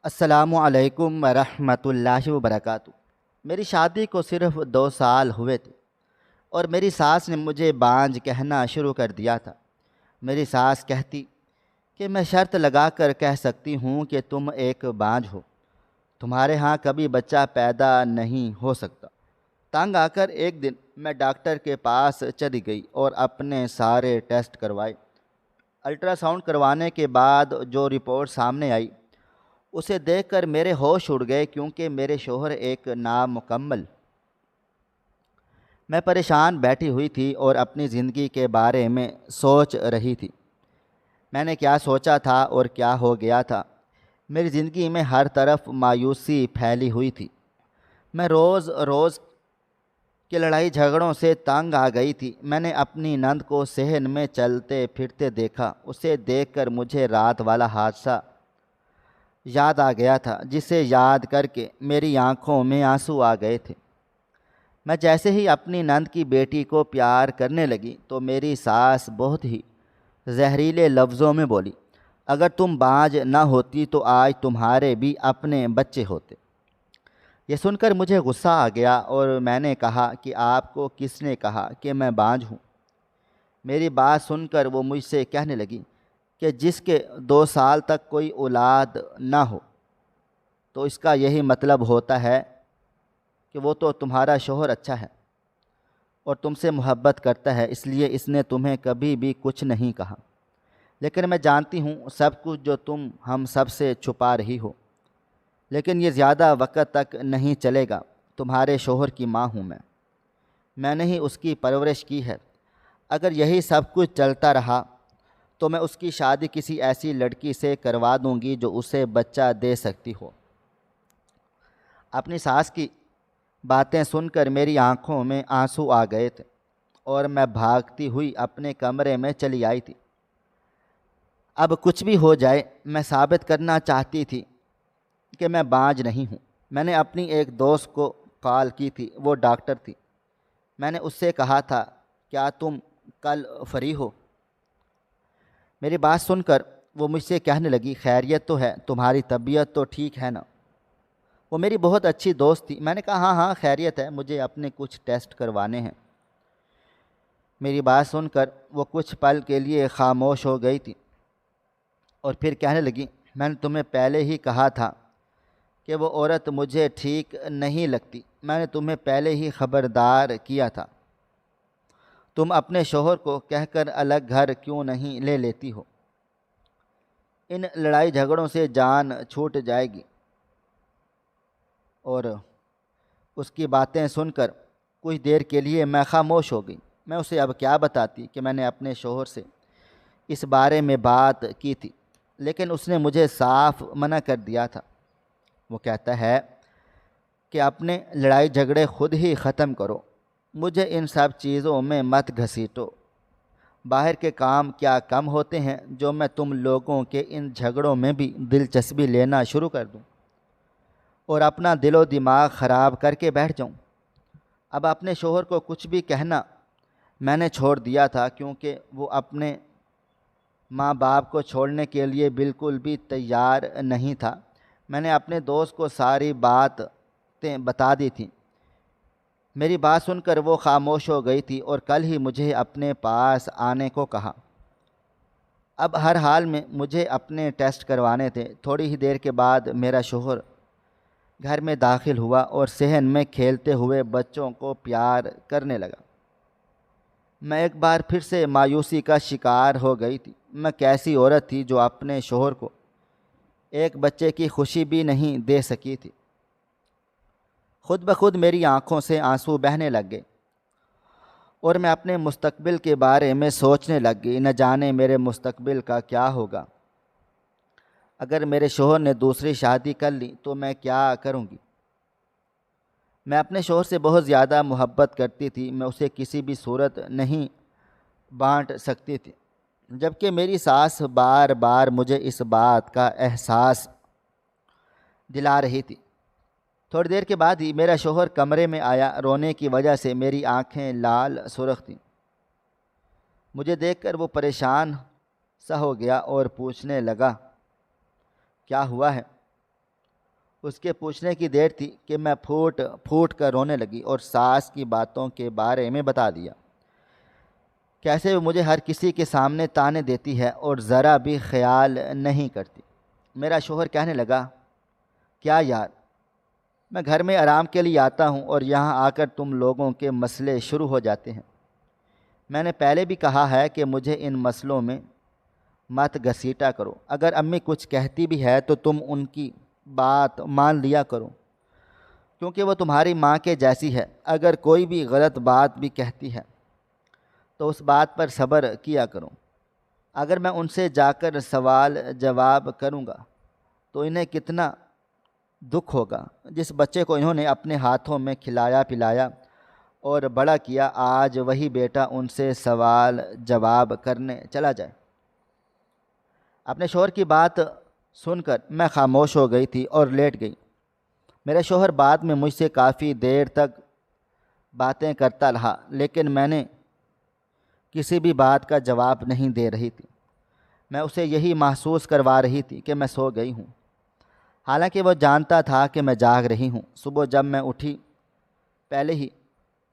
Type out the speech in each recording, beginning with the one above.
السلام علیکم ورحمۃ اللہ وبرکاتہ۔ میری شادی کو صرف 2 سال ہوئے تھے اور میری ساس نے مجھے بانجھ کہنا شروع کر دیا تھا۔ میری ساس کہتی کہ میں شرط لگا کر کہہ سکتی ہوں کہ تم ایک بانجھ ہو، تمہارے ہاں کبھی بچہ پیدا نہیں ہو سکتا۔ تنگ آ کر ایک دن میں ڈاکٹر کے پاس چلی گئی اور اپنے سارے ٹیسٹ کروائے۔ الٹرا ساؤنڈ کروانے کے بعد جو رپورٹ سامنے آئی اسے دیکھ کر میرے ہوش اڑ گئے، کیونکہ میرے شوہر ایک نامکمل۔ میں پریشان بیٹھی ہوئی تھی اور اپنی زندگی کے بارے میں سوچ رہی تھی۔ میں نے کیا سوچا تھا اور کیا ہو گیا تھا؟ میری زندگی میں ہر طرف مایوسی پھیلی ہوئی تھی۔ میں روز روز کے لڑائی جھگڑوں سے تنگ آ گئی تھی۔ میں نے اپنی نند کو صحن میں چلتے پھرتے دیکھا۔ اسے دیکھ کر مجھے رات والا حادثہ یاد آ گیا تھا، جسے یاد کر کے میری آنکھوں میں آنسو آ گئے تھے۔ میں جیسے ہی اپنی نند کی بیٹی کو پیار کرنے لگی تو میری ساس بہت ہی زہریلے لفظوں میں بولی، اگر تم بانجھ نہ ہوتی تو آج تمہارے بھی اپنے بچے ہوتے۔ یہ سن کر مجھے غصہ آ گیا اور میں نے کہا کہ آپ کو کس نے کہا کہ میں بانجھ ہوں؟ میری بات سن کر وہ مجھ سے کہنے لگی کہ جس کے 2 سال تک کوئی اولاد نہ ہو تو اس کا یہی مطلب ہوتا ہے کہ وہ تو تمہارا شوہر اچھا ہے اور تم سے محبت کرتا ہے، اس لیے اس نے تمہیں کبھی بھی کچھ نہیں کہا۔ لیکن میں جانتی ہوں سب کچھ جو تم ہم سب سے چھپا رہی ہو، لیکن یہ زیادہ وقت تک نہیں چلے گا۔ تمہارے شوہر کی ماں ہوں میں نے ہی اس کی پرورش کی ہے۔ اگر یہی سب کچھ چلتا رہا تو میں اس کی شادی کسی ایسی لڑکی سے کروا دوں گی جو اسے بچہ دے سکتی ہو۔ اپنی ساس کی باتیں سن کر میری آنکھوں میں آنسو آ گئے تھے اور میں بھاگتی ہوئی اپنے کمرے میں چلی آئی تھی۔ اب کچھ بھی ہو جائے میں ثابت کرنا چاہتی تھی کہ میں بانجھ نہیں ہوں۔ میں نے اپنی ایک دوست کو کال کی تھی، وہ ڈاکٹر تھی۔ میں نے اس سے کہا تھا، کیا تم کل فری ہو؟ میری بات سن کر وہ مجھ سے کہنے لگی، خیریت تو ہے، تمہاری طبیعت تو ٹھیک ہے نا؟ وہ میری بہت اچھی دوست تھی۔ میں نے کہا ہاں خیریت ہے، مجھے اپنے کچھ ٹیسٹ کروانے ہیں۔ میری بات سن کر وہ کچھ پل کے لیے خاموش ہو گئی تھی اور پھر کہنے لگی، میں نے تمہیں پہلے ہی کہا تھا کہ وہ عورت مجھے ٹھیک نہیں لگتی۔ میں نے تمہیں پہلے ہی خبردار کیا تھا۔ تم اپنے شوہر کو کہہ کر الگ گھر کیوں نہیں لے لیتی ہو؟ ان لڑائی جھگڑوں سے جان چھوٹ جائے گی۔ اور اس کی باتیں سن کر کچھ دیر کے لیے میں خاموش ہو گئی۔ میں اسے اب کیا بتاتی کہ میں نے اپنے شوہر سے اس بارے میں بات کی تھی، لیکن اس نے مجھے صاف منع کر دیا تھا۔ وہ کہتا ہے کہ اپنے لڑائی جھگڑے خود ہی ختم کرو، مجھے ان سب چیزوں میں مت گھسیٹو۔ باہر کے کام کیا کم ہوتے ہیں جو میں تم لوگوں کے ان جھگڑوں میں بھی دلچسپی لینا شروع کر دوں اور اپنا دل و دماغ خراب کر کے بیٹھ جاؤں۔ اب اپنے شوہر کو کچھ بھی کہنا میں نے چھوڑ دیا تھا، کیونکہ وہ اپنے ماں باپ کو چھوڑنے کے لیے بالکل بھی تیار نہیں تھا۔ میں نے اپنے دوست کو ساری باتیں بتا دی تھیں۔ میری بات سن کر وہ خاموش ہو گئی تھی اور کل ہی مجھے اپنے پاس آنے کو کہا۔ اب ہر حال میں مجھے اپنے ٹیسٹ کروانے تھے۔ تھوڑی ہی دیر کے بعد میرا شوہر گھر میں داخل ہوا اور صحن میں کھیلتے ہوئے بچوں کو پیار کرنے لگا۔ میں ایک بار پھر سے مایوسی کا شکار ہو گئی تھی۔ میں کیسی عورت تھی جو اپنے شوہر کو ایک بچے کی خوشی بھی نہیں دے سکی تھی؟ خود بخود میری آنکھوں سے آنسو بہنے لگ گئے اور میں اپنے مستقبل کے بارے میں سوچنے لگ گئی، نہ جانے میرے مستقبل کا کیا ہوگا۔ اگر میرے شوہر نے دوسری شادی کر لی تو میں کیا کروں گی؟ میں اپنے شوہر سے بہت زیادہ محبت کرتی تھی، میں اسے کسی بھی صورت نہیں بانٹ سکتی تھی، جبکہ میری ساس بار بار مجھے اس بات کا احساس دلا رہی تھی۔ تھوڑی دیر کے بعد ہی میرا شوہر کمرے میں آیا۔ رونے کی وجہ سے میری آنکھیں لال سرخ تھیں۔ مجھے دیکھ کر وہ پریشان سا ہو گیا اور پوچھنے لگا، کیا ہوا ہے؟ اس کے پوچھنے کی دیر تھی کہ میں پھوٹ پھوٹ کر رونے لگی اور ساس کی باتوں کے بارے میں بتا دیا، کیسے وہ مجھے ہر کسی کے سامنے تانے دیتی ہے اور ذرا بھی خیال نہیں کرتی۔ میرا شوہر کہنے لگا، کیا یار، میں گھر میں آرام کے لیے آتا ہوں اور یہاں آ کر تم لوگوں کے مسئلے شروع ہو جاتے ہیں۔ میں نے پہلے بھی کہا ہے کہ مجھے ان مسئلوں میں مت گھسیٹا کرو، اگر امی کچھ کہتی بھی ہے تو تم ان کی بات مان لیا کرو، کیونکہ وہ تمہاری ماں کے جیسی ہے۔ اگر کوئی بھی غلط بات بھی کہتی ہے تو اس بات پر صبر کیا کرو۔ اگر میں ان سے جا کر سوال جواب کروں گا تو انہیں کتنا دکھ ہوگا۔ جس بچے کو انہوں نے اپنے ہاتھوں میں کھلایا پلایا اور بڑا کیا، آج وہی بیٹا ان سے سوال جواب کرنے چلا جائے۔ اپنے شوہر کی بات سن کر میں خاموش ہو گئی تھی اور لیٹ گئی۔ میرا شوہر بعد میں مجھ سے کافی دیر تک باتیں کرتا رہا، لیکن میں نے کسی بھی بات کا جواب نہیں دے رہی تھی۔ میں اسے یہی محسوس کروا رہی تھی کہ میں سو گئی ہوں، حالانکہ وہ جانتا تھا کہ میں جاگ رہی ہوں۔ صبح جب میں اٹھی، پہلے ہی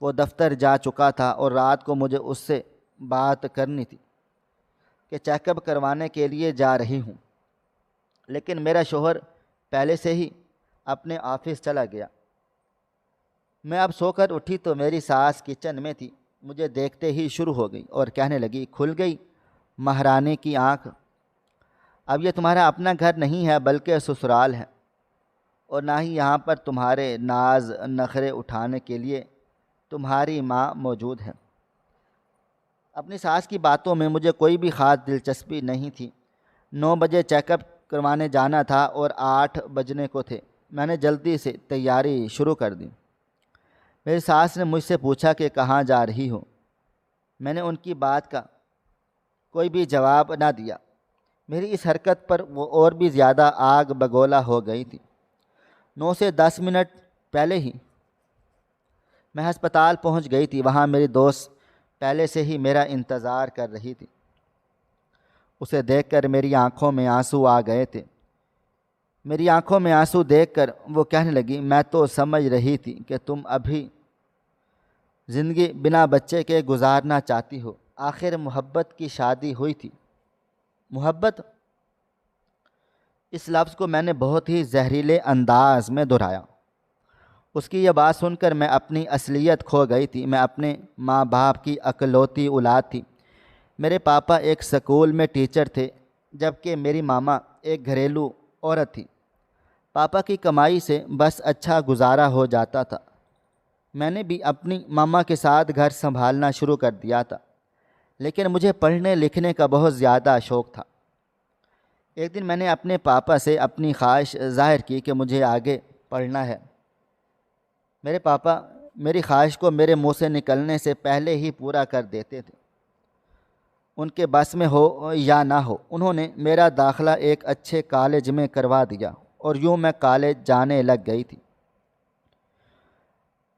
وہ دفتر جا چکا تھا اور رات کو مجھے اس سے بات کرنی تھی کہ چیک اپ کروانے کے لیے جا رہی ہوں، لیکن میرا شوہر پہلے سے ہی اپنے آفس چلا گیا۔ میں اب سو کر اٹھی تو میری ساس کچن میں تھی، مجھے دیکھتے ہی شروع ہو گئی اور کہنے لگی، کھل گئی مہرانے کی آنکھ، اب یہ تمہارا اپنا گھر نہیں ہے بلکہ سسرال ہے، اور نہ ہی یہاں پر تمہارے ناز نخرے اٹھانے کے لیے تمہاری ماں موجود ہے۔ اپنی ساس کی باتوں میں مجھے کوئی بھی خاص دلچسپی نہیں تھی۔ 9 بجے چیک اپ کروانے جانا تھا اور 8 بجنے کو تھے۔ میں نے جلدی سے تیاری شروع کر دی۔ میری ساس نے مجھ سے پوچھا کہ کہاں جا رہی ہو؟ میں نے ان کی بات کا کوئی بھی جواب نہ دیا۔ میری اس حرکت پر وہ اور بھی زیادہ آگ بگولا ہو گئی تھی۔ 9 سے 10 منٹ پہلے ہی میں ہسپتال پہنچ گئی تھی۔ وہاں میری دوست پہلے سے ہی میرا انتظار کر رہی تھی۔ اسے دیکھ کر میری آنکھوں میں آنسو آ گئے تھے۔ میری آنکھوں میں آنسو دیکھ کر وہ کہنے لگی، میں تو سمجھ رہی تھی کہ تم ابھی زندگی بنا بچے کے گزارنا چاہتی ہو۔ آخر محبت کی شادی ہوئی تھی۔ محبت، اس لفظ کو میں نے بہت ہی زہریلے انداز میں دہرایا۔ اس کی یہ بات سن کر میں اپنی اصلیت کھو گئی تھی۔ میں اپنے ماں باپ کی اکلوتی اولاد تھی۔ میرے پاپا ایک سکول میں ٹیچر تھے، جبکہ میری ماما ایک گھریلو عورت تھی۔ پاپا کی کمائی سے بس اچھا گزارا ہو جاتا تھا۔ میں نے بھی اپنی ماما کے ساتھ گھر سنبھالنا شروع کر دیا تھا، لیکن مجھے پڑھنے لکھنے کا بہت زیادہ شوق تھا۔ ایک دن میں نے اپنے پاپا سے اپنی خواہش ظاہر کی کہ مجھے آگے پڑھنا ہے۔ میرے پاپا میری خواہش کو میرے منہ سے نکلنے سے پہلے ہی پورا کر دیتے تھے، ان کے بس میں ہو یا نہ ہو۔ انہوں نے میرا داخلہ ایک اچھے کالج میں کروا دیا اور یوں میں کالج جانے لگ گئی تھی۔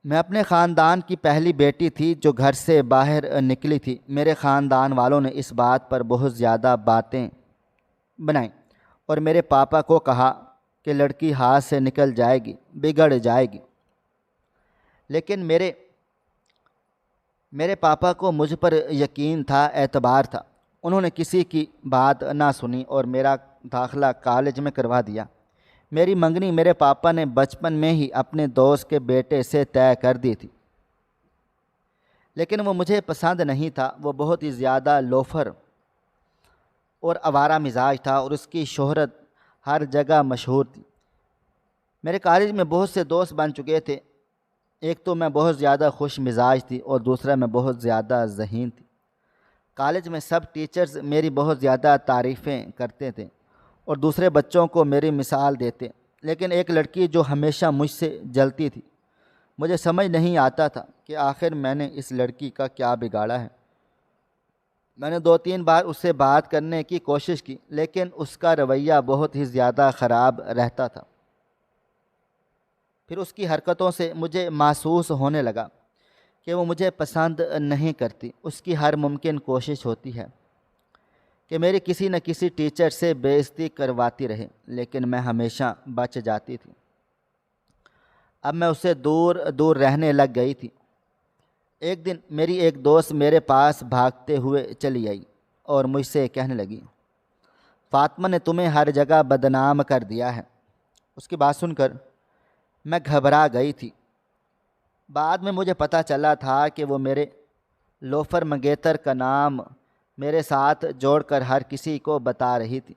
میں اپنے خاندان کی پہلی بیٹی تھی جو گھر سے باہر نکلی تھی۔ میرے خاندان والوں نے اس بات پر بہت زیادہ باتیں بنائیں اور میرے پاپا کو کہا کہ لڑکی ہاتھ سے نکل جائے گی، بگڑ جائے گی۔ لیکن میرے پاپا کو مجھ پر یقین تھا، اعتبار تھا۔ انہوں نے کسی کی بات نہ سنی اور میرا داخلہ کالج میں کروا دیا۔ میری منگنی میرے پاپا نے بچپن میں ہی اپنے دوست کے بیٹے سے طے کر دی تھی، لیکن وہ مجھے پسند نہیں تھا۔ وہ بہت ہی زیادہ لوفر اور آوارہ مزاج تھا اور اس کی شہرت ہر جگہ مشہور تھی۔ میرے کالج میں بہت سے دوست بن چکے تھے۔ ایک تو میں بہت زیادہ خوش مزاج تھی اور دوسرا میں بہت زیادہ ذہین تھی۔ کالج میں سب ٹیچرز میری بہت زیادہ تعریفیں کرتے تھے اور دوسرے بچوں کو میری مثال دیتے، لیکن ایک لڑکی جو ہمیشہ مجھ سے جلتی تھی، مجھے سمجھ نہیں آتا تھا کہ آخر میں نے اس لڑکی کا کیا بگاڑا ہے۔ میں نے 2-3 بار اس سے بات کرنے کی کوشش کی، لیکن اس کا رویہ بہت ہی زیادہ خراب رہتا تھا۔ پھر اس کی حرکتوں سے مجھے محسوس ہونے لگا کہ وہ مجھے پسند نہیں کرتی۔ اس کی ہر ممکن کوشش ہوتی ہے کہ میری کسی نہ کسی ٹیچر سے بے عزتی کرواتی رہے، لیکن میں ہمیشہ بچ جاتی تھی۔ اب میں اس سے دور دور رہنے لگ گئی تھی۔ ایک دن میری ایک دوست میرے پاس بھاگتے ہوئے چلی آئی اور مجھ سے کہنے لگی، فاطمہ نے تمہیں ہر جگہ بدنام کر دیا ہے۔ اس کی بات سن کر میں گھبرا گئی تھی۔ بعد میں مجھے پتہ چلا تھا کہ وہ میرے لوفر منگیتر کا نام میرے ساتھ جوڑ کر ہر کسی کو بتا رہی تھی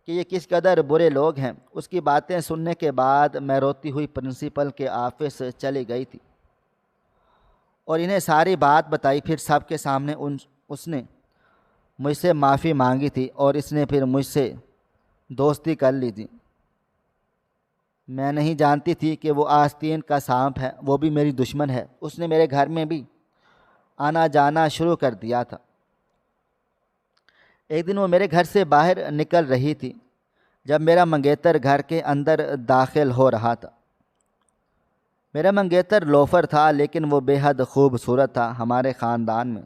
کہ یہ کس قدر برے لوگ ہیں۔ اس کی باتیں سننے کے بعد میں روتی ہوئی پرنسپل کے آفس چلی گئی تھی اور انہیں ساری بات بتائی۔ پھر سب کے سامنے اس نے مجھ سے معافی مانگی تھی اور اس نے پھر مجھ سے دوستی کر لی تھی۔ میں نہیں جانتی تھی کہ وہ آستین کا سانپ ہے، وہ بھی میری دشمن ہے۔ اس نے میرے گھر میں بھی آنا جانا شروع کر دیا تھا۔ ایک دن وہ میرے گھر سے باہر نکل رہی تھی جب میرا منگیتر گھر کے اندر داخل ہو رہا تھا۔ میرا منگیتر لوفر تھا لیکن وہ بے حد خوبصورت تھا۔ ہمارے خاندان میں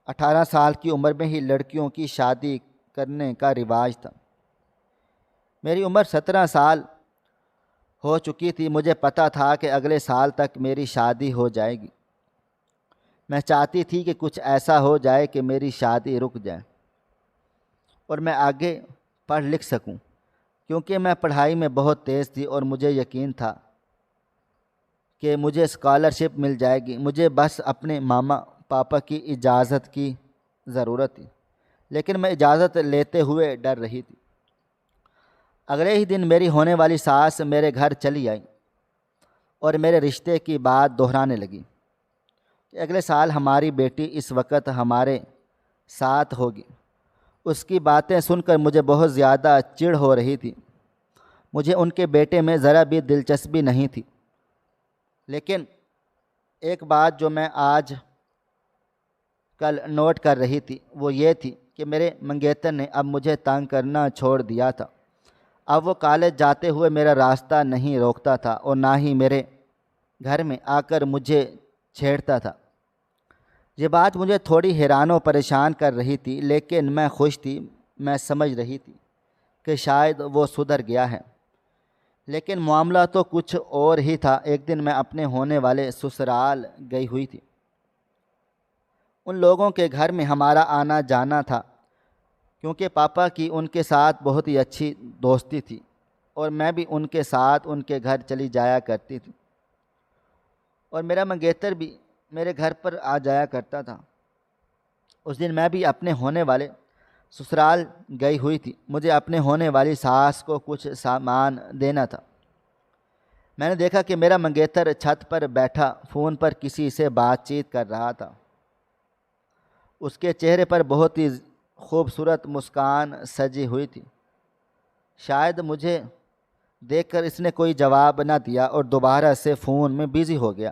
18 سال کی عمر میں ہی لڑکیوں کی شادی کرنے کا رواج تھا۔ میری عمر 17 سال ہو چکی تھی۔ مجھے پتہ تھا کہ اگلے سال تک میری شادی ہو جائے گی۔ میں چاہتی تھی کہ کچھ ایسا ہو جائے کہ میری شادی رک جائے اور میں آگے پڑھ لکھ سکوں، کیونکہ میں پڑھائی میں بہت تیز تھی اور مجھے یقین تھا کہ مجھے اسکالرشپ مل جائے گی۔ مجھے بس اپنے ماما پاپا کی اجازت کی ضرورت تھی، لیکن میں اجازت لیتے ہوئے ڈر رہی تھی۔ اگلے ہی دن میری ہونے والی ساس میرے گھر چلی آئی اور میرے رشتے کی بات دہرانے لگی کہ اگلے سال ہماری بیٹی اس وقت ہمارے ساتھ ہوگی۔ اس کی باتیں سن کر مجھے بہت زیادہ چڑ ہو رہی تھی۔ مجھے ان کے بیٹے میں ذرا بھی دلچسپی نہیں تھی، لیکن ایک بات جو میں آج کل نوٹ کر رہی تھی وہ یہ تھی کہ میرے منگیتر نے اب مجھے تنگ کرنا چھوڑ دیا تھا۔ اب وہ کالج جاتے ہوئے میرا راستہ نہیں روکتا تھا اور نہ ہی میرے گھر میں آ کر مجھے چھیڑتا تھا۔ یہ بات مجھے تھوڑی حیران و پریشان کر رہی تھی، لیکن میں خوش تھی۔ میں سمجھ رہی تھی کہ شاید وہ سدھر گیا ہے، لیکن معاملہ تو کچھ اور ہی تھا۔ ایک دن میں اپنے ہونے والے سسرال گئی ہوئی تھی۔ ان لوگوں کے گھر میں ہمارا آنا جانا تھا کیونکہ پاپا کی ان کے ساتھ بہت ہی اچھی دوستی تھی اور میں بھی ان کے ساتھ ان کے گھر چلی جایا کرتی تھی اور میرا منگیتر بھی میرے گھر پر آ جایا کرتا تھا۔ اس دن میں بھی اپنے ہونے والے سسرال گئی ہوئی تھی۔ مجھے اپنے ہونے والی ساس کو کچھ سامان دینا تھا۔ میں نے دیکھا کہ میرا منگیتر چھت پر بیٹھا فون پر کسی سے بات چیت کر رہا تھا۔ اس کے چہرے پر بہت ہی خوبصورت مسکان سجی ہوئی تھی۔ شاید مجھے دیکھ کر اس نے کوئی جواب نہ دیا اور دوبارہ سے فون میں بزی ہو گیا۔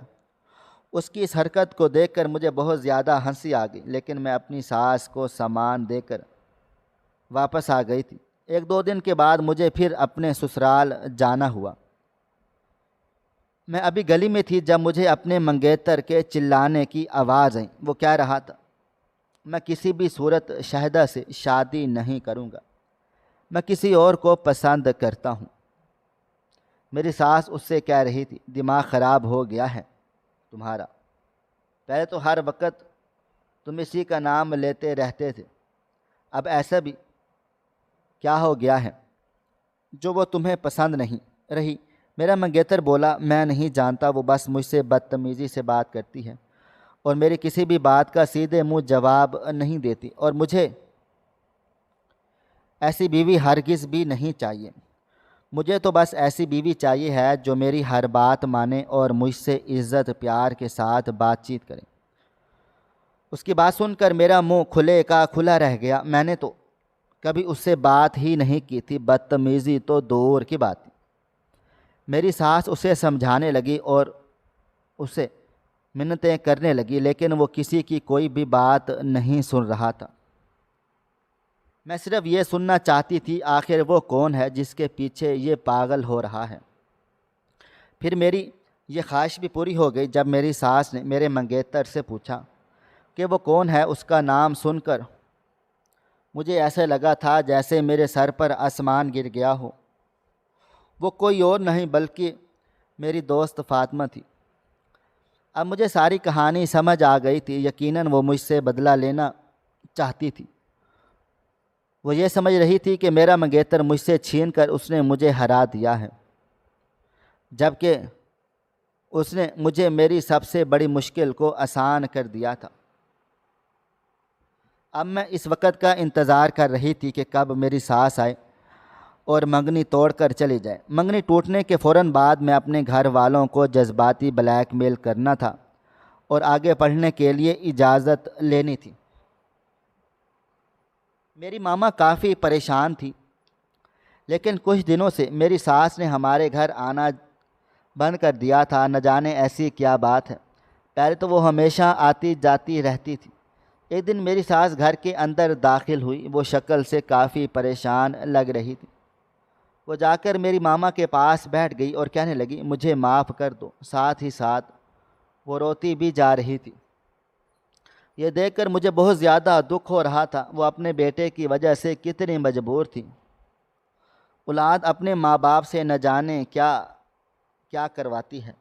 اس کی اس حرکت کو دیکھ کر مجھے بہت زیادہ ہنسی آ گئی، لیکن میں اپنی ساس کو سامان دے کر واپس آ گئی تھی۔ 1-2 دن کے بعد مجھے پھر اپنے سسرال جانا ہوا۔ میں ابھی گلی میں تھی جب مجھے اپنے منگیتر کے چلانے کی آواز آئی۔ وہ کہہ رہا تھا، میں کسی بھی صورت شاہدہ سے شادی نہیں کروں گا، میں کسی اور کو پسند کرتا ہوں۔ میری ساس اس سے کہہ رہی تھی، دماغ خراب ہو گیا ہے تمہارا، پہلے تو ہر وقت تم اسی کا نام لیتے رہتے تھے، اب ایسا بھی کیا ہو گیا ہے جو وہ تمہیں پسند نہیں رہی؟ میرا منگیتر بولا، میں نہیں جانتا، وہ بس مجھ سے بدتمیزی سے بات کرتی ہے اور میری کسی بھی بات کا سیدھے منہ جواب نہیں دیتی، اور مجھے ایسی بیوی ہرگز بھی نہیں چاہیے۔ مجھے تو بس ایسی بیوی چاہیے ہے جو میری ہر بات مانے اور مجھ سے عزت پیار کے ساتھ بات چیت کرے۔ اس کی بات سن کر میرا منہ کھلے کا کھلا رہ گیا۔ میں نے تو کبھی اس سے بات ہی نہیں کی تھی، بدتمیزی تو دور کی بات تھی۔ میری ساس اسے سمجھانے لگی اور اسے منتیں کرنے لگی، لیکن وہ کسی کی کوئی بھی بات نہیں سن رہا تھا۔ میں صرف یہ سننا چاہتی تھی، آخر وہ کون ہے جس کے پیچھے یہ پاگل ہو رہا ہے؟ پھر میری یہ خواہش بھی پوری ہو گئی جب میری ساس نے میرے منگیتر سے پوچھا کہ وہ کون ہے۔ اس کا نام سن کر مجھے ایسے لگا تھا جیسے میرے سر پر آسمان گر گیا ہو۔ وہ کوئی اور نہیں بلکہ میری دوست فاطمہ تھی۔ اب مجھے ساری کہانی سمجھ آ گئی تھی۔ یقیناً وہ مجھ سے بدلہ لینا چاہتی تھی۔ وہ یہ سمجھ رہی تھی کہ میرا منگیتر مجھ سے چھین کر اس نے مجھے ہرا دیا ہے، جبکہ اس نے مجھے میری سب سے بڑی مشکل کو آسان کر دیا تھا۔ اب میں اس وقت کا انتظار کر رہی تھی کہ کب میری ساس آئے اور منگنی توڑ کر چلی جائے۔ منگنی ٹوٹنے کے فوراً بعد میں اپنے گھر والوں کو جذباتی بلیک میل کرنا تھا اور آگے پڑھنے کے لیے اجازت لینی تھی۔ میری ماما کافی پریشان تھی، لیکن کچھ دنوں سے میری ساس نے ہمارے گھر آنا بند کر دیا تھا۔ نہ جانے ایسی کیا بات ہے، پہلے تو وہ ہمیشہ آتی جاتی رہتی تھی۔ ایک دن میری ساس گھر کے اندر داخل ہوئی۔ وہ شکل سے کافی پریشان لگ رہی تھی۔ وہ جا کر میری ماما کے پاس بیٹھ گئی اور کہنے لگی، مجھے معاف کر دو۔ ساتھ ہی ساتھ وہ روتی بھی جا رہی تھی۔ یہ دیکھ کر مجھے بہت زیادہ دکھ ہو رہا تھا۔ وہ اپنے بیٹے کی وجہ سے کتنی مجبور تھی۔ اولاد اپنے ماں باپ سے نہ جانے کیا کرواتی ہے۔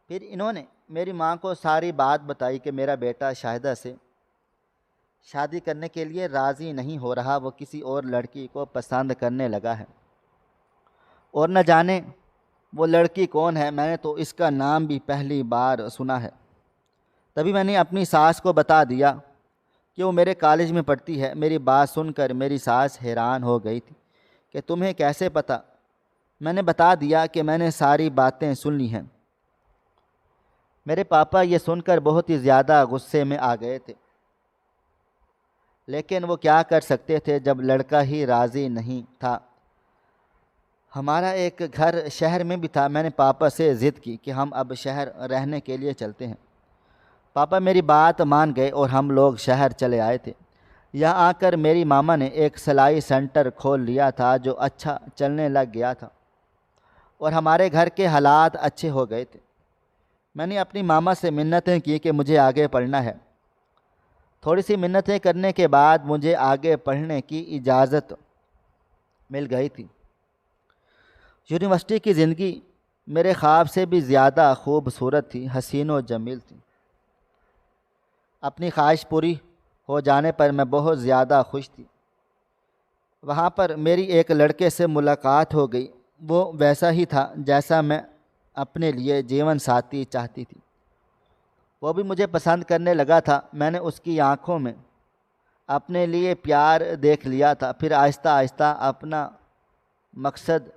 پھر انہوں نے میری ماں کو ساری بات بتائی کہ میرا بیٹا شاہدہ سے شادی کرنے کے لیے راضی نہیں ہو رہا، وہ کسی اور لڑکی کو پسند کرنے لگا ہے، اور نہ جانے وہ لڑکی کون ہے۔ میں نے تو اس کا نام بھی پہلی بار سنا ہے۔ تبھی میں نے اپنی ساس کو بتا دیا کہ وہ میرے کالج میں پڑھتی ہے۔ میری بات سن کر میری ساس حیران ہو گئی تھی کہ تمہیں کیسے پتہ؟ میں نے بتا دیا کہ میں نے ساری باتیں سن لی ہیں۔ میرے پاپا یہ سن کر بہت ہی زیادہ غصے میں آ گئے تھے، لیکن وہ کیا کر سکتے تھے جب لڑکا ہی راضی نہیں تھا۔ ہمارا ایک گھر شہر میں بھی تھا۔ میں نے پاپا سے ضد کی کہ ہم اب شہر رہنے کے لیے چلتے ہیں۔ پاپا میری بات مان گئے اور ہم لوگ شہر چلے آئے تھے۔ یہاں آ کر میری ماما نے ایک سلائی سینٹر کھول لیا تھا جو اچھا چلنے لگ گیا تھا، اور ہمارے گھر کے حالات اچھے ہو گئے تھے۔ میں نے اپنی ماما سے منتیں کی کہ مجھے آگے پڑھنا ہے۔ تھوڑی سی منتیں کرنے کے بعد مجھے آگے پڑھنے کی اجازت مل گئی تھی۔ یونیورسٹی کی زندگی میرے خواب سے بھی زیادہ خوبصورت تھی، حسین و جمیل تھی۔ اپنی خواہش پوری ہو جانے پر میں بہت زیادہ خوش تھی۔ وہاں پر میری ایک لڑکے سے ملاقات ہو گئی۔ وہ ویسا ہی تھا جیسا میں اپنے لیے جیون ساتھی چاہتی تھی۔ وہ بھی مجھے پسند کرنے لگا تھا۔ میں نے اس کی آنکھوں میں اپنے لیے پیار دیکھ لیا تھا۔ پھر آہستہ آہستہ اپنا مقصد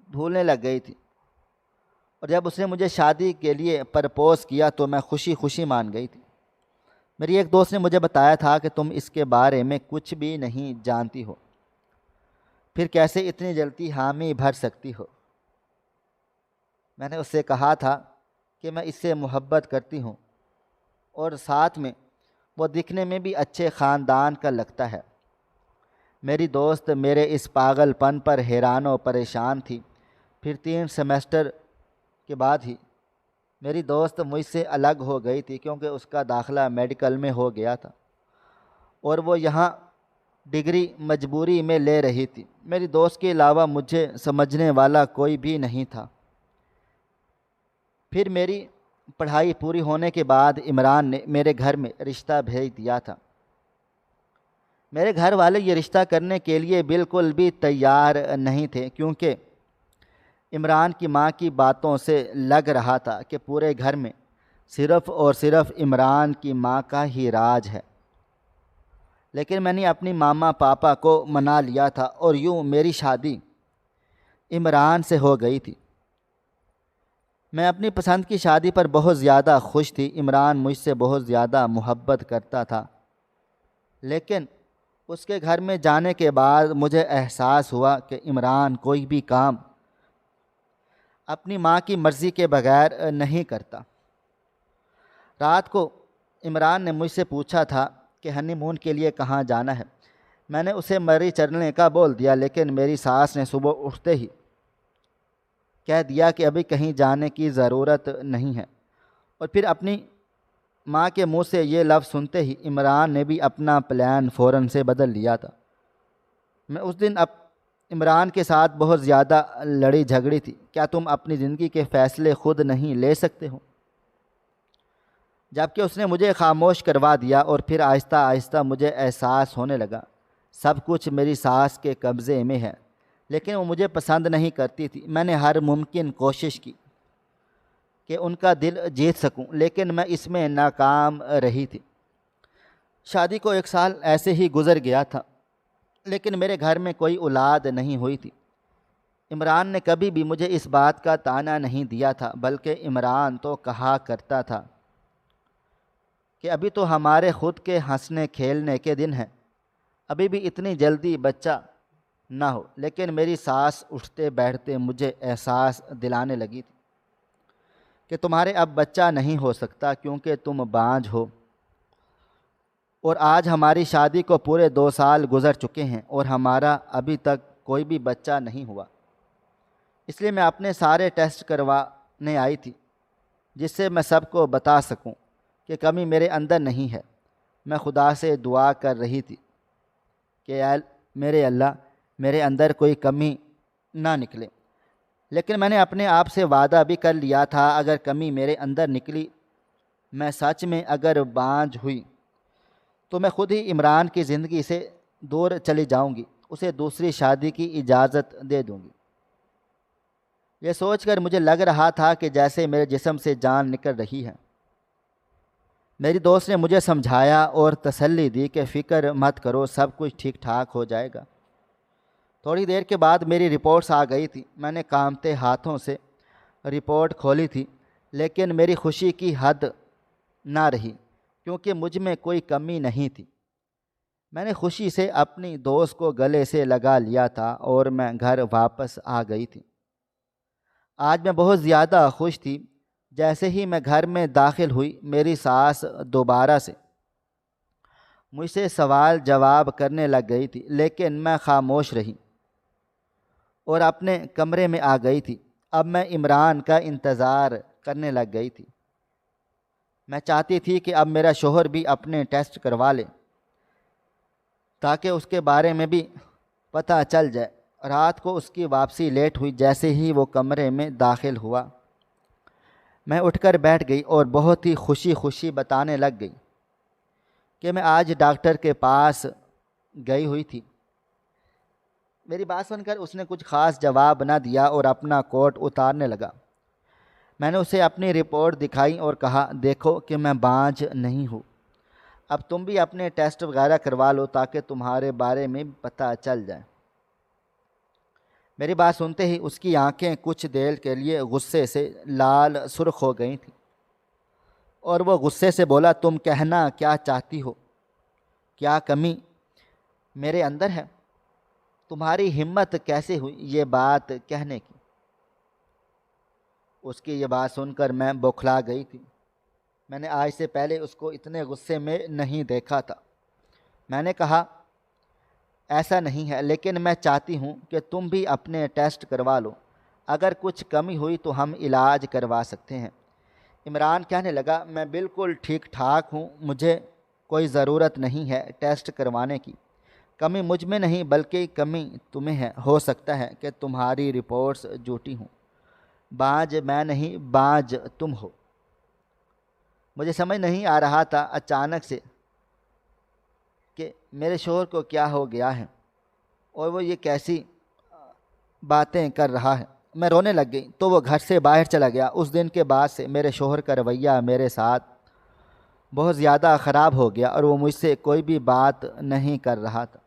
بھولنے لگ گئی تھی، اور جب اس نے مجھے شادی کے لیے پرپوز کیا تو میں خوشی خوشی مان گئی تھی۔ میری ایک دوست نے مجھے بتایا تھا کہ تم اس کے بارے میں کچھ بھی نہیں جانتی ہو، پھر کیسے اتنی جلدی حامی بھر سکتی ہو؟ میں نے اس سے کہا تھا کہ میں اس سے محبت کرتی ہوں، اور ساتھ میں وہ دکھنے میں بھی اچھے خاندان کا لگتا ہے۔ میری دوست میرے اس پاگل پن پر حیران و پریشان تھی۔ پھر 3 سیمسٹر کے بعد ہی میری دوست مجھ سے الگ ہو گئی تھی، کیونکہ اس کا داخلہ میڈیکل میں ہو گیا تھا اور وہ یہاں ڈگری مجبوری میں لے رہی تھی۔ میری دوست کے علاوہ مجھے سمجھنے والا کوئی بھی نہیں تھا۔ پھر میری پڑھائی پوری ہونے کے بعد عمران نے میرے گھر میں رشتہ بھیج دیا تھا۔ میرے گھر والے یہ رشتہ کرنے کے لیے بالکل بھی تیار نہیں تھے، کیونکہ عمران کی ماں کی باتوں سے لگ رہا تھا کہ پورے گھر میں صرف اور صرف عمران کی ماں کا ہی راج ہے۔ لیکن میں نے اپنی ماما پاپا کو منا لیا تھا، اور یوں میری شادی عمران سے ہو گئی تھی۔ میں اپنی پسند کی شادی پر بہت زیادہ خوش تھی۔ عمران مجھ سے بہت زیادہ محبت کرتا تھا، لیکن اس کے گھر میں جانے کے بعد مجھے احساس ہوا کہ عمران کوئی بھی کام اپنی ماں کی مرضی کے بغیر نہیں کرتا۔ رات کو عمران نے مجھ سے پوچھا تھا کہ ہنی مون کے لیے کہاں جانا ہے۔ میں نے اسے مری چلنے کا بول دیا، لیکن میری ساس نے صبح اٹھتے ہی کہہ دیا کہ ابھی کہیں جانے کی ضرورت نہیں ہے، اور پھر اپنی ماں کے منہ سے یہ لفظ سنتے ہی عمران نے بھی اپنا پلان فوراً سے بدل لیا تھا۔ میں اس دن عمران کے ساتھ بہت زیادہ لڑی جھگڑی تھی۔ کیا تم اپنی زندگی کے فیصلے خود نہیں لے سکتے ہو؟ جبکہ اس نے مجھے خاموش کروا دیا، اور پھر آہستہ آہستہ مجھے احساس ہونے لگا سب کچھ میری ساس کے قبضے میں ہے، لیکن وہ مجھے پسند نہیں کرتی تھی۔ میں نے ہر ممکن کوشش کی کہ ان کا دل جیت سکوں، لیکن میں اس میں ناکام رہی تھی۔ شادی کو 1 سال ایسے ہی گزر گیا تھا، لیکن میرے گھر میں کوئی اولاد نہیں ہوئی تھی۔ عمران نے کبھی بھی مجھے اس بات کا طعنہ نہیں دیا تھا، بلکہ عمران تو کہا کرتا تھا کہ ابھی تو ہمارے خود کے ہنسنے کھیلنے کے دن ہیں، ابھی بھی اتنی جلدی بچہ نہ ہو۔ لیکن میری ساس اٹھتے بیٹھتے مجھے احساس دلانے لگی تھی کہ تمہارے اب بچہ نہیں ہو سکتا کیونکہ تم بانجھ ہو، اور آج ہماری شادی کو پورے 2 سال گزر چکے ہیں اور ہمارا ابھی تک کوئی بھی بچہ نہیں ہوا۔ اس لیے میں اپنے سارے ٹیسٹ کروانے آئی تھی، جس سے میں سب کو بتا سکوں کہ کمی میرے اندر نہیں ہے۔ میں خدا سے دعا کر رہی تھی کہ اے میرے اللہ، میرے اندر کوئی کمی نہ نکلے، لیکن میں نے اپنے آپ سے وعدہ بھی کر لیا تھا اگر کمی میرے اندر نکلی، میں سچ میں اگر بانجھ ہوئی تو میں خود ہی عمران کی زندگی سے دور چلی جاؤں گی، اسے دوسری شادی کی اجازت دے دوں گی۔ یہ سوچ کر مجھے لگ رہا تھا کہ جیسے میرے جسم سے جان نکل رہی ہے۔ میری دوست نے مجھے سمجھایا اور تسلی دی کہ فکر مت کرو، سب کچھ ٹھیک ٹھاک ہو جائے گا۔ تھوڑی دیر کے بعد میری رپورٹس آ گئی تھی۔ میں نے کانپتے ہاتھوں سے رپورٹ کھولی تھی، لیکن میری خوشی کی حد نہ رہی کیونکہ مجھ میں کوئی کمی نہیں تھی۔ میں نے خوشی سے اپنی دوست کو گلے سے لگا لیا تھا اور میں گھر واپس آ گئی تھی۔ آج میں بہت زیادہ خوش تھی۔ جیسے ہی میں گھر میں داخل ہوئی، میری ساس دوبارہ سے مجھ سے سوال جواب کرنے لگ گئی تھی، لیکن میں خاموش رہی اور اپنے کمرے میں آ گئی تھی۔ اب میں عمران کا انتظار کرنے لگ گئی تھی۔ میں چاہتی تھی کہ اب میرا شوہر بھی اپنے ٹیسٹ کروا لے تاکہ اس کے بارے میں بھی پتہ چل جائے۔ رات کو اس کی واپسی لیٹ ہوئی۔ جیسے ہی وہ کمرے میں داخل ہوا، میں اٹھ کر بیٹھ گئی اور بہت ہی خوشی خوشی بتانے لگ گئی کہ میں آج ڈاکٹر کے پاس گئی ہوئی تھی۔ میری بات سن کر اس نے کچھ خاص جواب نہ دیا اور اپنا کوٹ اتارنے لگا۔ میں نے اسے اپنی رپورٹ دکھائی اور کہا، دیکھو کہ میں بانجھ نہیں ہوں، اب تم بھی اپنے ٹیسٹ وغیرہ کروا لو تاکہ تمہارے بارے میں پتہ چل جائے۔ میری بات سنتے ہی اس کی آنکھیں کچھ دیر کے لیے غصے سے لال سرخ ہو گئی تھیں، اور وہ غصے سے بولا، تم کہنا کیا چاہتی ہو؟ کیا کمی میرے اندر ہے؟ تمہاری ہمت کیسے ہوئی یہ بات کہنے کی؟ اس کی یہ بات سن کر میں بوکھلا گئی تھی۔ میں نے آج سے پہلے اس کو اتنے غصے میں نہیں دیکھا تھا۔ میں نے کہا، ایسا نہیں ہے، لیکن میں چاہتی ہوں کہ تم بھی اپنے ٹیسٹ کروا لو، اگر کچھ کمی ہوئی تو ہم علاج کروا سکتے ہیں۔ عمران کہنے لگا، میں بالکل ٹھیک ٹھاک ہوں، مجھے کوئی ضرورت نہیں ہے ٹیسٹ کروانے کی۔ کمی مجھ میں نہیں بلکہ کمی تمہیں ہے، ہو سکتا ہے کہ تمہاری رپورٹس جھوٹی ہوں۔ بانجھ میں نہیں، بانجھ تم ہو۔ مجھے سمجھ نہیں آ رہا تھا اچانک سے کہ میرے شوہر کو کیا ہو گیا ہے اور وہ یہ کیسی باتیں کر رہا ہے۔ میں رونے لگ گئی تو وہ گھر سے باہر چلا گیا۔ اس دن کے بعد سے میرے شوہر کا رویہ میرے ساتھ بہت زیادہ خراب ہو گیا اور وہ مجھ سے کوئی بھی بات نہیں کر رہا تھا،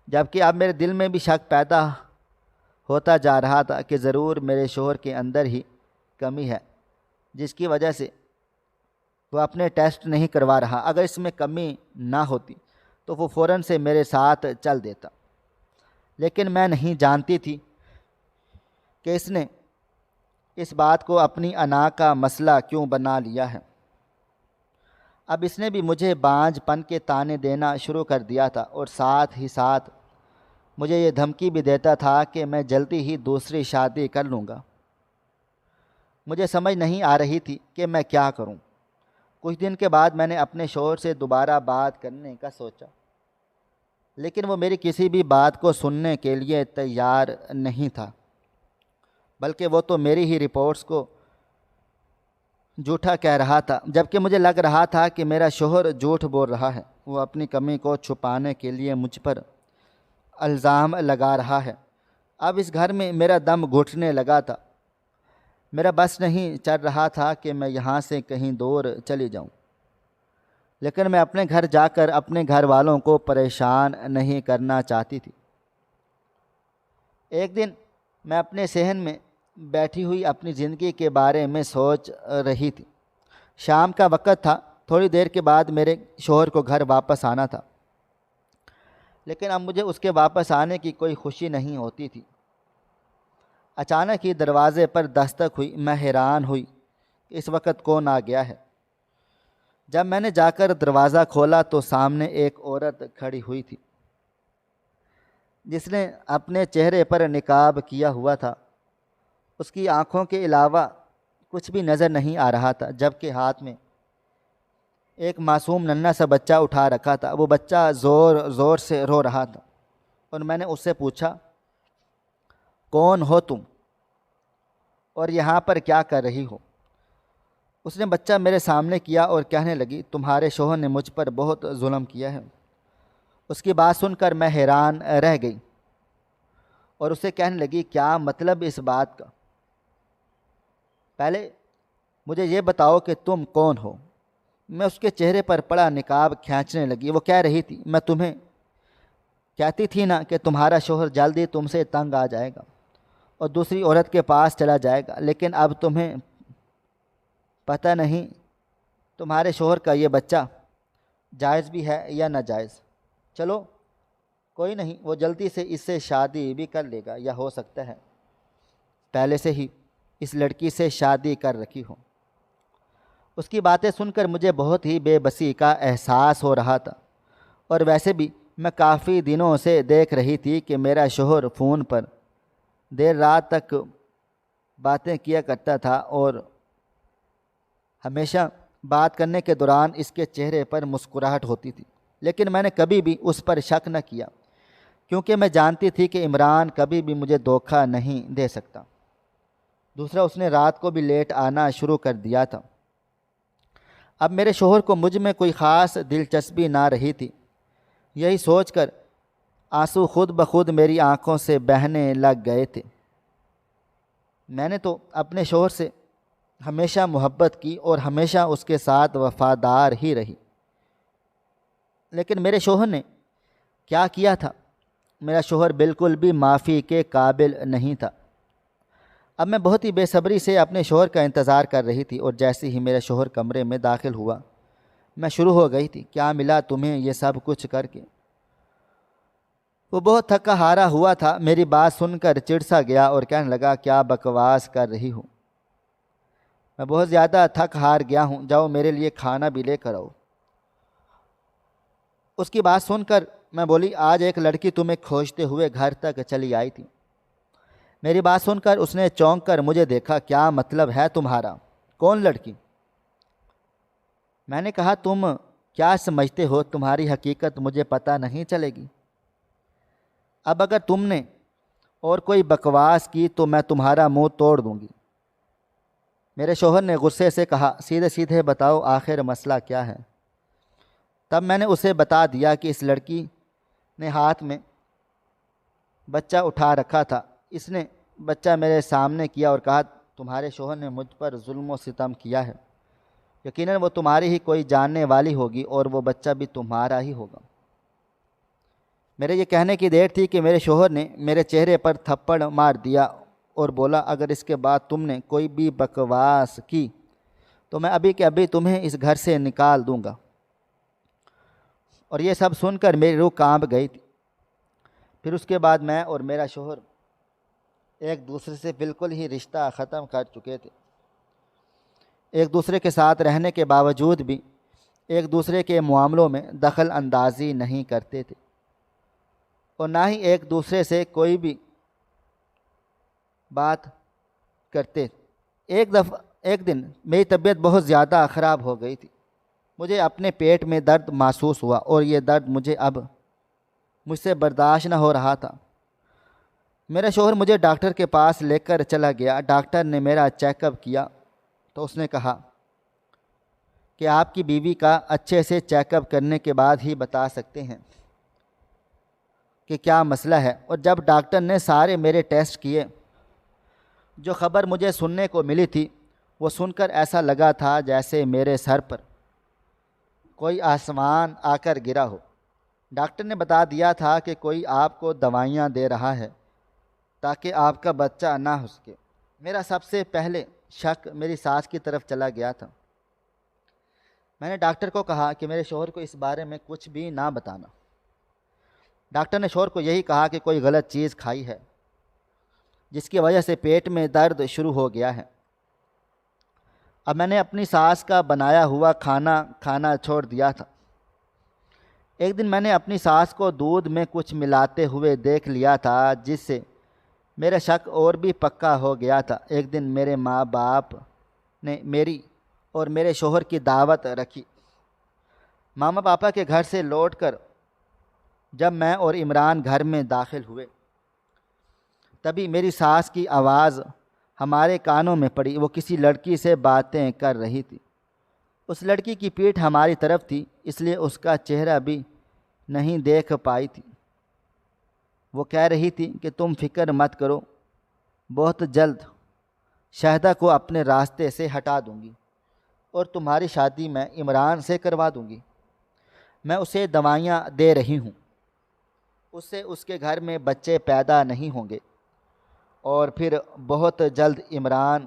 جبکہ اب میرے دل میں بھی شک پیدا ہوتا جا رہا تھا کہ ضرور میرے شوہر کے اندر ہی کمی ہے جس کی وجہ سے وہ اپنے ٹیسٹ نہیں کروا رہا۔ اگر اس میں کمی نہ ہوتی تو وہ فوراً سے میرے ساتھ چل دیتا، لیکن میں نہیں جانتی تھی کہ اس نے اس بات کو اپنی انا کا مسئلہ کیوں بنا لیا ہے۔ اب اس نے بھی مجھے بانجھ پن کے طعنے دینا شروع کر دیا تھا اور ساتھ ہی ساتھ مجھے یہ دھمکی بھی دیتا تھا کہ میں جلدی ہی دوسری شادی کر لوں گا۔ مجھے سمجھ نہیں آ رہی تھی کہ میں کیا کروں۔ کچھ دن کے بعد میں نے اپنے شوہر سے دوبارہ بات کرنے کا سوچا، لیکن وہ میری کسی بھی بات کو سننے کے لیے تیار نہیں تھا، بلکہ وہ تو میری ہی رپورٹس کو جھوٹا کہہ رہا تھا، جبکہ مجھے لگ رہا تھا کہ میرا شوہر جھوٹ بول رہا ہے۔ وہ اپنی کمی کو چھپانے کے لیے مجھ پر الزام لگا رہا ہے۔ اب اس گھر میں میرا دم گھٹنے لگا تھا۔ میرا بس نہیں چل رہا تھا کہ میں یہاں سے کہیں دور چلی جاؤں، لیکن میں اپنے گھر جا کر اپنے گھر والوں کو پریشان نہیں کرنا چاہتی تھی۔ ایک دن میں اپنے صحن میں بیٹھی ہوئی اپنی زندگی کے بارے میں سوچ رہی تھی۔ شام کا وقت تھا، تھوڑی دیر کے بعد میرے شوہر کو گھر واپس آنا تھا، لیکن اب مجھے اس کے واپس آنے کی کوئی خوشی نہیں ہوتی تھی۔ اچانک ہی دروازے پر دستک ہوئی۔ میں حیران ہوئی کہ اس وقت کون آ گیا ہے۔ جب میں نے جا کر دروازہ کھولا تو سامنے ایک عورت کھڑی ہوئی تھی جس نے اپنے چہرے پر نقاب کیا ہوا تھا۔ اس کی آنکھوں کے علاوہ کچھ بھی نظر نہیں آ رہا تھا، جبکہ ہاتھ میں ایک معصوم ننھا سا بچہ اٹھا رکھا تھا۔ وہ بچہ زور زور سے رو رہا تھا اور میں نے اس سے پوچھا، کون ہو تم اور یہاں پر کیا کر رہی ہو؟ اس نے بچہ میرے سامنے کیا اور کہنے لگی، تمہارے شوہر نے مجھ پر بہت ظلم کیا ہے۔ اس کی بات سن کر میں حیران رہ گئی اور اسے کہنے لگی، کیا مطلب اس بات کا؟ پہلے مجھے یہ بتاؤ کہ تم کون ہو۔ میں اس کے چہرے پر پڑا نقاب کھینچنے لگی۔ وہ کہہ رہی تھی، میں تمہیں کہتی تھی نا کہ تمہارا شوہر جلدی تم سے تنگ آ جائے گا اور دوسری عورت کے پاس چلا جائے گا، لیکن اب تمہیں پتہ نہیں تمہارے شوہر کا یہ بچہ جائز بھی ہے یا ناجائز۔ چلو کوئی نہیں، وہ جلدی سے اس سے شادی بھی کر لے گا، یا ہو سکتا ہے پہلے سے ہی اس لڑکی سے شادی کر رکھی ہو۔ اس کی باتیں سن کر مجھے بہت ہی بے بسی کا احساس ہو رہا تھا، اور ویسے بھی میں کافی دنوں سے دیکھ رہی تھی کہ میرا شوہر فون پر دیر رات تک باتیں کیا کرتا تھا اور ہمیشہ بات کرنے کے دوران اس کے چہرے پر مسکراہٹ ہوتی تھی، لیکن میں نے کبھی بھی اس پر شک نہ کیا، کیونکہ میں جانتی تھی کہ عمران کبھی بھی مجھے دھوکہ نہیں دے سکتا۔ دوسرا، اس نے رات کو بھی لیٹ آنا شروع کر دیا تھا۔ اب میرے شوہر کو مجھ میں کوئی خاص دلچسپی نہ رہی تھی۔ یہی سوچ کر آنسو خود بخود میری آنکھوں سے بہنے لگ گئے تھے۔ میں نے تو اپنے شوہر سے ہمیشہ محبت کی اور ہمیشہ اس کے ساتھ وفادار ہی رہی، لیکن میرے شوہر نے کیا کیا تھا؟ میرا شوہر بالکل بھی معافی کے قابل نہیں تھا۔ اب میں بہت ہی بے صبری سے اپنے شوہر کا انتظار کر رہی تھی، اور جیسے ہی میرا شوہر کمرے میں داخل ہوا میں شروع ہو گئی تھی، کیا ملا تمہیں یہ سب کچھ کر کے؟ وہ بہت تھکا ہارا ہوا تھا۔ میری بات سن کر چڑ سا گیا اور کہنے لگا، کیا بکواس کر رہی ہو؟ میں بہت زیادہ تھک ہار گیا ہوں، جاؤ میرے لیے کھانا بھی لے کر آؤ۔ اس کی بات سن کر میں بولی، آج ایک لڑکی تمہیں کھوجتے ہوئے گھر تک چلی آئی تھی۔ میری بات سن کر اس نے چونک کر مجھے دیکھا، کیا مطلب ہے تمہارا؟ کون لڑکی؟ میں نے کہا، تم کیا سمجھتے ہو تمہاری حقیقت مجھے پتہ نہیں چلے گی؟ اب اگر تم نے اور کوئی بکواس کی تو میں تمہارا منہ توڑ دوں گی۔ میرے شوہر نے غصے سے کہا، سیدھے سیدھے بتاؤ آخر مسئلہ کیا ہے؟ تب میں نے اسے بتا دیا کہ اس لڑکی نے ہاتھ میں بچہ اٹھا رکھا تھا۔ اس نے بچہ میرے سامنے کیا اور کہا، تمہارے شوہر نے مجھ پر ظلم و ستم کیا ہے، یقیناً وہ تمہاری ہی کوئی جاننے والی ہوگی اور وہ بچہ بھی تمہارا ہی ہوگا۔ میرے یہ کہنے کی دیر تھی کہ میرے شوہر نے میرے چہرے پر تھپڑ مار دیا اور بولا، اگر اس کے بعد تم نے کوئی بھی بکواس کی تو میں ابھی کے ابھی تمہیں اس گھر سے نکال دوں گا۔ اور یہ سب سن کر میری روح کانپ گئی تھی۔ پھر اس کے بعد میں اور میرا شوہر ایک دوسرے سے بالکل ہی رشتہ ختم کر چکے تھے۔ ایک دوسرے کے ساتھ رہنے کے باوجود بھی ایک دوسرے کے معاملوں میں دخل اندازی نہیں کرتے تھے، اور نہ ہی ایک دوسرے سے کوئی بھی بات کرتے۔ ایک دن میری طبیعت بہت زیادہ خراب ہو گئی تھی۔ مجھے اپنے پیٹ میں درد محسوس ہوا، اور یہ درد مجھ سے برداشت نہ ہو رہا تھا۔ میرا شوہر مجھے ڈاکٹر کے پاس لے کر چلا گیا۔ ڈاکٹر نے میرا چیک اپ کیا تو اس نے کہا کہ آپ کی بیوی کا اچھے سے چیک اپ کرنے کے بعد ہی بتا سکتے ہیں کہ کیا مسئلہ ہے۔ اور جب ڈاکٹر نے سارے میرے ٹیسٹ کیے، جو خبر مجھے سننے کو ملی تھی وہ سن کر ایسا لگا تھا جیسے میرے سر پر کوئی آسمان آ کر گرا ہو۔ ڈاکٹر نے بتا دیا تھا کہ کوئی آپ کو دوائیاں دے رہا ہے تاکہ آپ کا بچہ نہ ہو سکے۔ میرا سب سے پہلے شک میری ساس کی طرف چلا گیا تھا۔ میں نے ڈاکٹر کو کہا کہ میرے شوہر کو اس بارے میں کچھ بھی نہ بتانا۔ ڈاکٹر نے شوہر کو یہی کہا کہ کوئی غلط چیز کھائی ہے جس کی وجہ سے پیٹ میں درد شروع ہو گیا ہے۔ اب میں نے اپنی ساس کا بنایا ہوا کھانا کھانا چھوڑ دیا تھا۔ ایک دن میں نے اپنی ساس کو دودھ میں کچھ ملاتے ہوئے دیکھ لیا تھا جس سے میرا شک اور بھی پکا ہو گیا تھا۔ ایک دن میرے ماں باپ نے میری اور میرے شوہر کی دعوت رکھی۔ ماما پاپا کے گھر سے لوٹ کر جب میں اور عمران گھر میں داخل ہوئے تبھی میری ساس کی آواز ہمارے کانوں میں پڑی۔ وہ کسی لڑکی سے باتیں کر رہی تھی۔ اس لڑکی کی پیٹھ ہماری طرف تھی، اس لیے اس کا چہرہ بھی نہیں دیکھ پائی تھی۔ وہ کہہ رہی تھی کہ تم فکر مت کرو، بہت جلد شاہدہ کو اپنے راستے سے ہٹا دوں گی اور تمہاری شادی میں عمران سے کروا دوں گی۔ میں اسے دوائیاں دے رہی ہوں، اس سے اس کے گھر میں بچے پیدا نہیں ہوں گے اور پھر بہت جلد عمران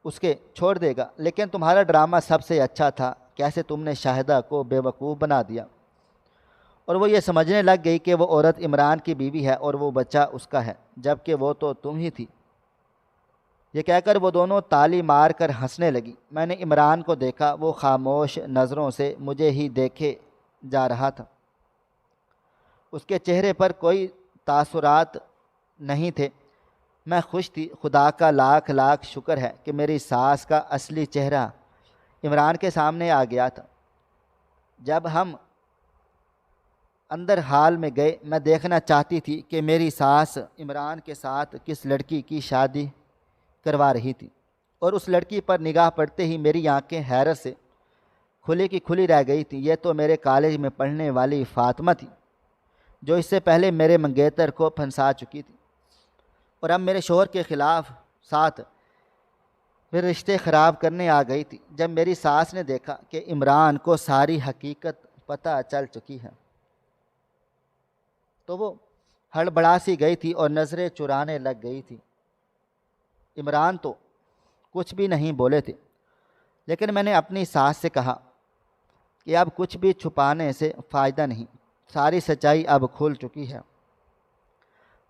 اس کے چھوڑ دے گا۔ لیکن تمہارا ڈرامہ سب سے اچھا تھا، کیسے تم نے شاہدہ کو بے وقوف بنا دیا اور وہ یہ سمجھنے لگ گئی کہ وہ عورت عمران کی بیوی ہے اور وہ بچہ اس کا ہے، جبکہ وہ تو تم ہی تھی۔ یہ کہہ کر وہ دونوں تالی مار کر ہنسنے لگی۔ میں نے عمران کو دیکھا، وہ خاموش نظروں سے مجھے ہی دیکھے جا رہا تھا۔ اس کے چہرے پر کوئی تاثرات نہیں تھے۔ میں خوش تھی۔ خدا کا لاکھ لاکھ شکر ہے کہ میری ساس کا اصلی چہرہ عمران کے سامنے آ گیا تھا۔ جب ہم اندر حال میں گئے، میں دیکھنا چاہتی تھی کہ میری ساس عمران کے ساتھ کس لڑکی کی شادی کروا رہی تھی، اور اس لڑکی پر نگاہ پڑتے ہی میری آنکھیں حیرت سے کھلی کی کھلی رہ گئی تھیں۔ یہ تو میرے کالج میں پڑھنے والی فاطمہ تھی جو اس سے پہلے میرے منگیتر کو پھنسا چکی تھی اور اب میرے شوہر کے خلاف ساتھ پھر رشتے خراب کرنے آ گئی تھی۔ جب میری ساس نے دیکھا کہ عمران کو ساری حقیقت پتہ چل چکی ہے تو وہ ہڑبڑا سی گئی تھی اور نظریں چرانے لگ گئی تھی۔ عمران تو کچھ بھی نہیں بولے تھے، لیکن میں نے اپنی ساس سے کہا کہ اب کچھ بھی چھپانے سے فائدہ نہیں، ساری سچائی اب کھل چکی ہے۔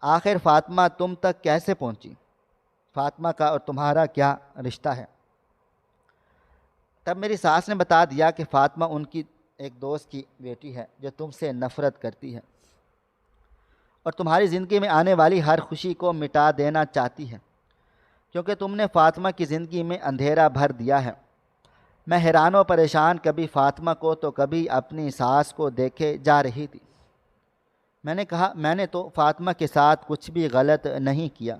آخر فاطمہ تم تک کیسے پہنچی؟ فاطمہ کا اور تمہارا کیا رشتہ ہے؟ تب میری ساس نے بتا دیا کہ فاطمہ ان کی ایک دوست کی بیٹی ہے جو تم سے نفرت کرتی ہے اور تمہاری زندگی میں آنے والی ہر خوشی کو مٹا دینا چاہتی ہے، کیونکہ تم نے فاطمہ کی زندگی میں اندھیرا بھر دیا ہے۔ میں حیران و پریشان کبھی فاطمہ کو تو کبھی اپنی ساس کو دیکھے جا رہی تھی۔ میں نے کہا میں نے تو فاطمہ کے ساتھ کچھ بھی غلط نہیں کیا۔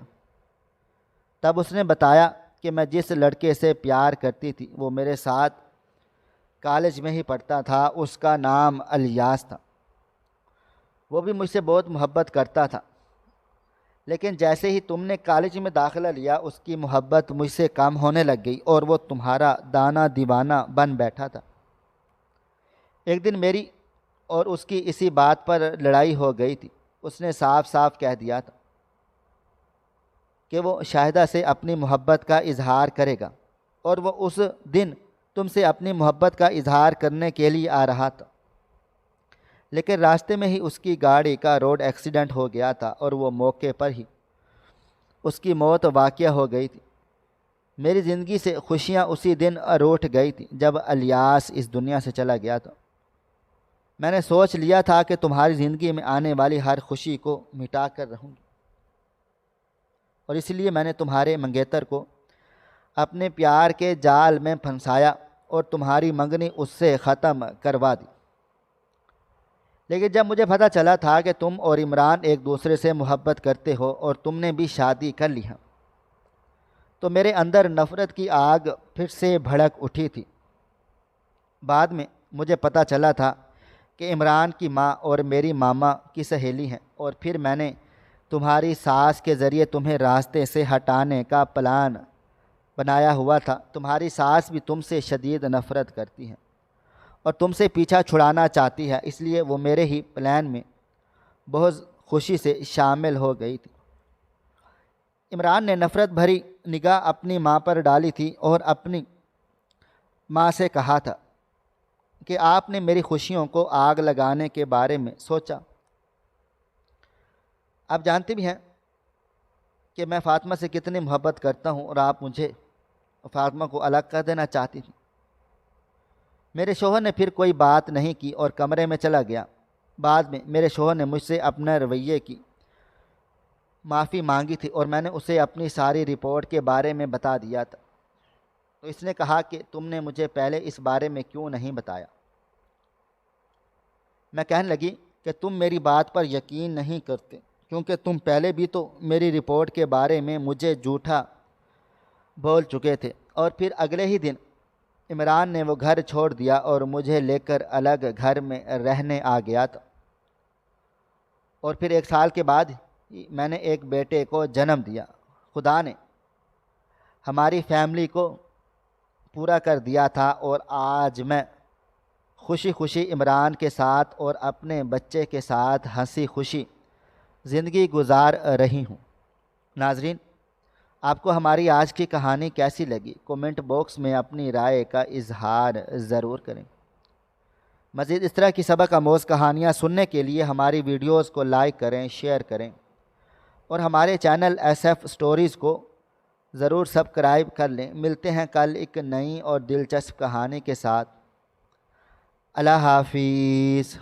تب اس نے بتایا کہ میں جس لڑکے سے پیار کرتی تھی وہ میرے ساتھ کالج میں ہی پڑھتا تھا، اس کا نام الیاس تھا۔ وہ بھی مجھ سے بہت محبت کرتا تھا، لیکن جیسے ہی تم نے کالج میں داخلہ لیا اس کی محبت مجھ سے کم ہونے لگ گئی اور وہ تمہارا دانا دیوانہ بن بیٹھا تھا۔ ایک دن میری اور اس کی اسی بات پر لڑائی ہو گئی تھی۔ اس نے صاف صاف کہہ دیا تھا کہ وہ شاہدہ سے اپنی محبت کا اظہار کرے گا اور وہ اس دن تم سے اپنی محبت کا اظہار کرنے کے لیے آ رہا تھا، لیکن راستے میں ہی اس کی گاڑی کا روڈ ایکسیڈنٹ ہو گیا تھا اور وہ موقع پر ہی اس کی موت واقع ہو گئی تھی۔ میری زندگی سے خوشیاں اسی دن روٹھ گئی تھیں جب الیاس اس دنیا سے چلا گیا تھا۔ میں نے سوچ لیا تھا کہ تمہاری زندگی میں آنے والی ہر خوشی کو مٹا کر رہوں گی، اور اس لیے میں نے تمہارے منگیتر کو اپنے پیار کے جال میں پھنسایا اور تمہاری منگنی اس سے ختم کروا دی۔ لیکن جب مجھے پتہ چلا تھا کہ تم اور عمران ایک دوسرے سے محبت کرتے ہو اور تم نے بھی شادی کر لی ہے تو میرے اندر نفرت کی آگ پھر سے بھڑک اٹھی تھی۔ بعد میں مجھے پتہ چلا تھا کہ عمران کی ماں اور میری ماما کی سہیلی ہیں، اور پھر میں نے تمہاری ساس کے ذریعے تمہیں راستے سے ہٹانے کا پلان بنایا ہوا تھا۔ تمہاری ساس بھی تم سے شدید نفرت کرتی ہے اور تم سے پیچھا چھڑانا چاہتی ہے، اس لیے وہ میرے ہی پلان میں بہت خوشی سے شامل ہو گئی تھی۔ عمران نے نفرت بھری نگاہ اپنی ماں پر ڈالی تھی اور اپنی ماں سے کہا تھا کہ آپ نے میری خوشیوں کو آگ لگانے کے بارے میں سوچا۔ آپ جانتے بھی ہیں کہ میں فاطمہ سے کتنی محبت کرتا ہوں اور آپ مجھے فاطمہ کو الگ کر دینا چاہتی تھی۔ میرے شوہر نے پھر کوئی بات نہیں کی اور کمرے میں چلا گیا۔ بعد میں میرے شوہر نے مجھ سے اپنے رویے کی معافی مانگی تھی اور میں نے اسے اپنی ساری رپورٹ کے بارے میں بتا دیا تھا، تو اس نے کہا کہ تم نے مجھے پہلے اس بارے میں کیوں نہیں بتایا؟ میں کہنے لگی کہ تم میری بات پر یقین نہیں کرتے کیونکہ تم پہلے بھی تو میری رپورٹ کے بارے میں مجھے جھوٹا بول چکے تھے، اور پھر اگلے ہی دن عمران نے وہ گھر چھوڑ دیا اور مجھے لے کر الگ گھر میں رہنے آ گیا تھا، اور پھر 1 سال کے بعد میں نے ایک بیٹے کو جنم دیا۔ خدا نے ہماری فیملی کو پورا کر دیا تھا اور آج میں خوشی خوشی عمران کے ساتھ اور اپنے بچے کے ساتھ ہنسی خوشی زندگی گزار رہی ہوں۔ ناظرین، آپ کو ہماری آج کی کہانی کیسی لگی؟ کومنٹ باکس میں اپنی رائے کا اظہار ضرور کریں۔ مزید اس طرح کی سبق آموز کہانیاں سننے کے لیے ہماری ویڈیوز کو لائک کریں، شیئر کریں اور ہمارے چینل SF سٹوریز کو ضرور سبسکرائب کر لیں۔ ملتے ہیں کل ایک نئی اور دلچسپ کہانی کے ساتھ۔ اللہ حافظ۔